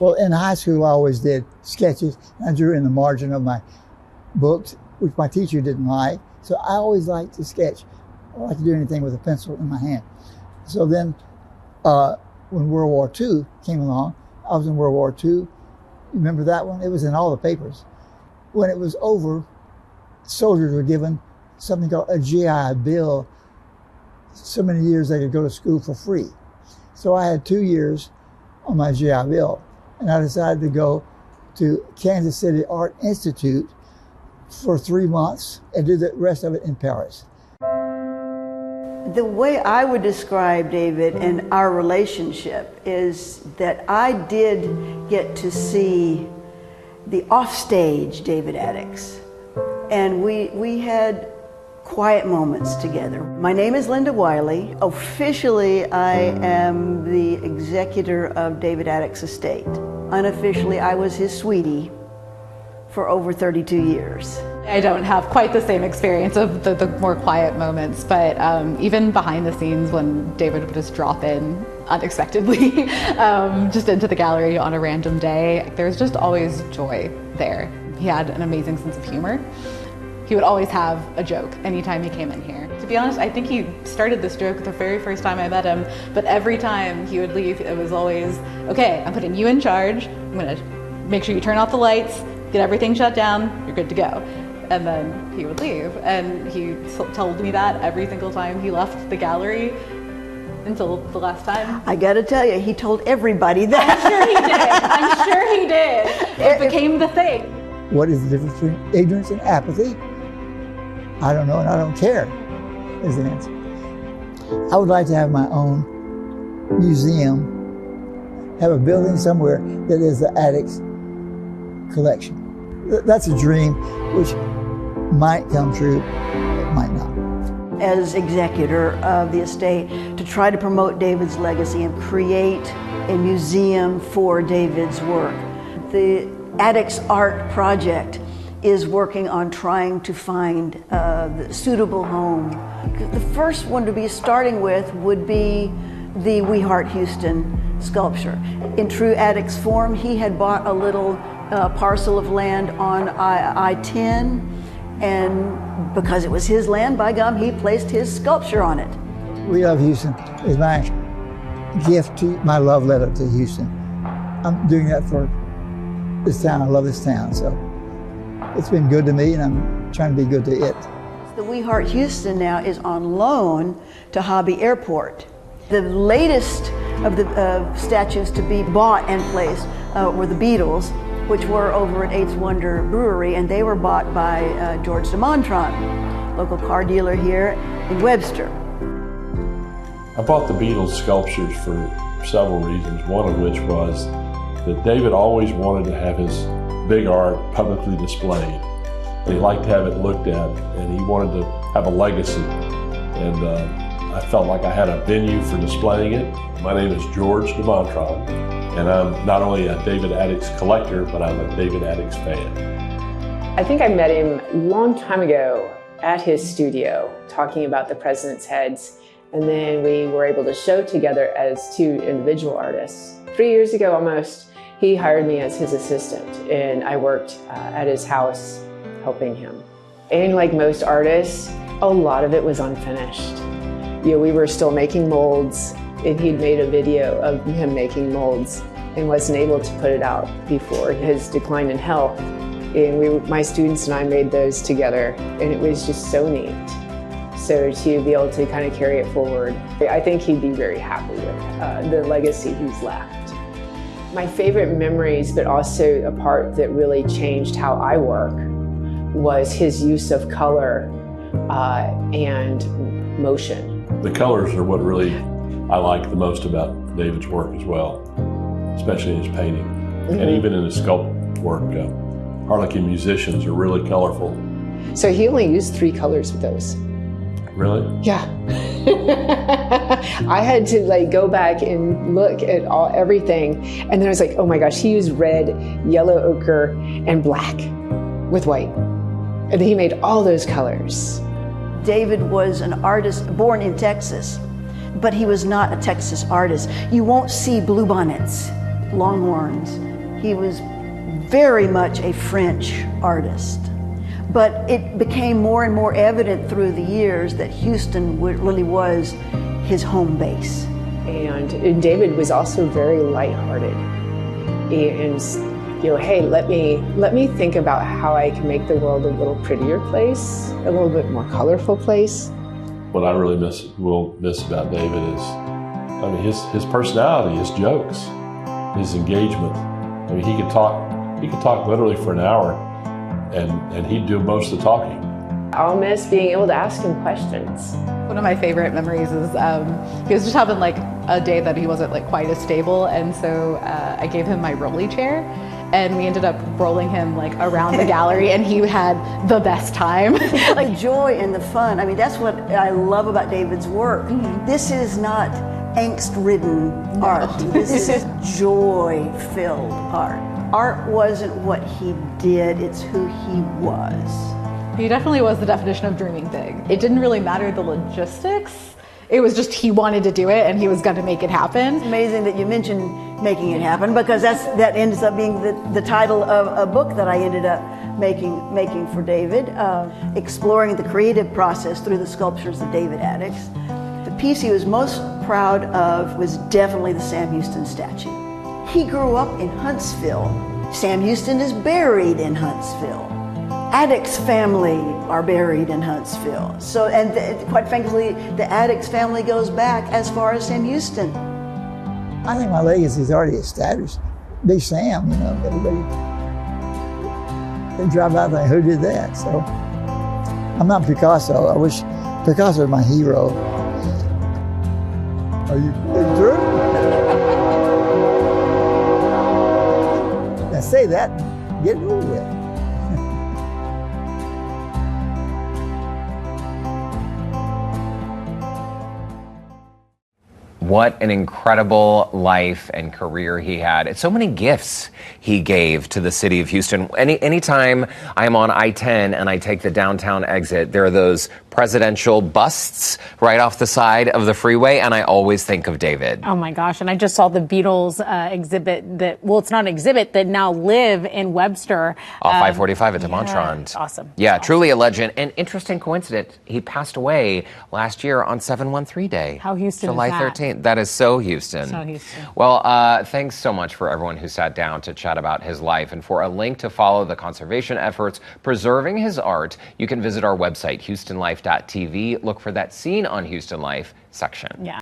Well, in high school, I always did sketches. I drew in the margin of my books, which my teacher didn't like. So I always liked to sketch. I like to do anything with a pencil in my hand. So then when World War II came along, I was in World War II. Remember that one? It was in all the papers. When it was over, soldiers were given something called a GI Bill. So many years they could go to school for free. So I had 2 years on my GI Bill. And I decided to go to Kansas City Art Institute for 3 months and do the rest of it in Paris. The way I would describe David and our relationship is that I did get to see the offstage David Adickes. And we had quiet moments together. My name is Linda Wiley. Officially, I am the executor of David Adickes' estate. Unofficially, I was his sweetie for over 32 years. I don't have quite the same experience of the more quiet moments, but even behind the scenes when David would just drop in unexpectedly just into the gallery on a random day, there was just always joy there. He had an amazing sense of humor. He would always have a joke anytime he came in here. To be honest, I think he started this joke the very first time I met him, but every time he would leave, it was always, okay, I'm putting you in charge, I'm gonna make sure you turn off the lights, get everything shut down, you're good to go. And then he would leave, and he told me that every single time he left the gallery until the last time. I gotta tell you, he told everybody that. I'm sure he did. It became the thing. What is the difference between ignorance and apathy? I don't know, and I don't care, is the answer. I would like to have my own museum, have a building somewhere that is the Adickes collection. That's a dream which might come true, it might not. As executor of the estate, to try to promote David's legacy and create a museum for David's work. The Adickes Art Project is working on trying to find the suitable home. The first one to be starting with would be the We Heart Houston sculpture. In true Adickes form, he had bought a little parcel of land on I-10, and because it was his land, by gum, he placed his sculpture on it. We Love Houston is my gift to my love letter to Houston. I'm doing that for this town. I love this town, so it's been good to me, and I'm trying to be good to it. The We Heart Houston now is on loan to Hobby Airport. The latest of the statues to be bought and placed were the Beatles, which were over at Eighth Wonder Brewery, and they were bought by George de Montron, local car dealer here in Webster. I bought the Beatles sculptures for several reasons, one of which was that David always wanted to have his big art publicly displayed. He liked to have it looked at, and he wanted to have a legacy. And I felt like I had a venue for displaying it. My name is George de Montron, and I'm not only a David Adickes collector, but I'm a David Adickes fan. I think I met him a long time ago at his studio, talking about the President's Heads, and then we were able to show together as two individual artists. 3 years ago almost, he hired me as his assistant, and I worked at his house helping him. And like most artists, a lot of it was unfinished. You know, we were still making molds, and he'd made a video of him making molds and wasn't able to put it out before his decline in health. And my students and I made those together, and it was just so neat. So to be able to kind of carry it forward, I think he'd be very happy with the legacy he's left. My favorite memories, but also a part that really changed how I work, was his use of color and motion. The colors are what really I like the most about David's work as well, especially in his painting. And even in his sculpture work, Harlequin musicians are really colorful. So he only used 3 colors with those. Really? Yeah. I had to go back and look at everything, and then I was like, oh my gosh, he used red, yellow ochre, and black with white. And then he made all those colors. David was an artist born in Texas, but he was not a Texas artist. You won't see bluebonnets, longhorns, He was very much a French artist. But it became more and more evident through the years that Houston really was his home base. And David was also very lighthearted. And hey, let me think about how I can make the world a little prettier place, a little bit more colorful place. What I really will miss about David is, his personality, his jokes, his engagement. He could talk literally for an hour, and he'd do most of the talking. I'll miss being able to ask him questions. One of my favorite memories is he was just having like a day that he wasn't like quite as stable, and so I gave him my rolly chair, and we ended up rolling him like around the gallery, and he had the best time. Like the joy and the fun. That's what I love about David's work. Mm-hmm. This is not angst-ridden art. This is joy-filled art. Art wasn't what he did, it's who he was. He definitely was the definition of dreaming big. It didn't really matter the logistics. It was just he wanted to do it and he was going to make it happen. It's amazing that you mentioned making it happen, because that ends up being the title of a book that I ended up making for David, exploring the creative process through the sculptures of David Adickes. The piece he was most proud of was definitely the Sam Houston statue. He grew up in Huntsville. Sam Houston is buried in Huntsville. Adickes family are buried in Huntsville. So, quite frankly, the Adickes family goes back as far as Sam Houston. I think my legacy is already established. Big Sam, everybody, they drive by and think, who did that? So, I'm not Picasso. I wish Picasso was my hero. Are you through? Now say that, get it over with. What an incredible life and career he had. And so many gifts he gave to the city of Houston. Anytime I'm on I-10 and I take the downtown exit, there are those presidential busts right off the side of the freeway, and I always think of David. Oh my gosh, and I just saw the Beatles exhibit it's not an exhibit, that now live in Webster. Off 545 at Demontrond. Awesome. Yeah, awesome. Truly a legend. And interesting coincidence, he passed away last year on 713 Day. How Houston July is that? 13th. That is so Houston. So Houston. Well, thanks so much for everyone who sat down to chat about his life. And for a link to follow the conservation efforts preserving his art, you can visit our website, HoustonLife.tv. Look for that Scene on Houston Life section. Yeah.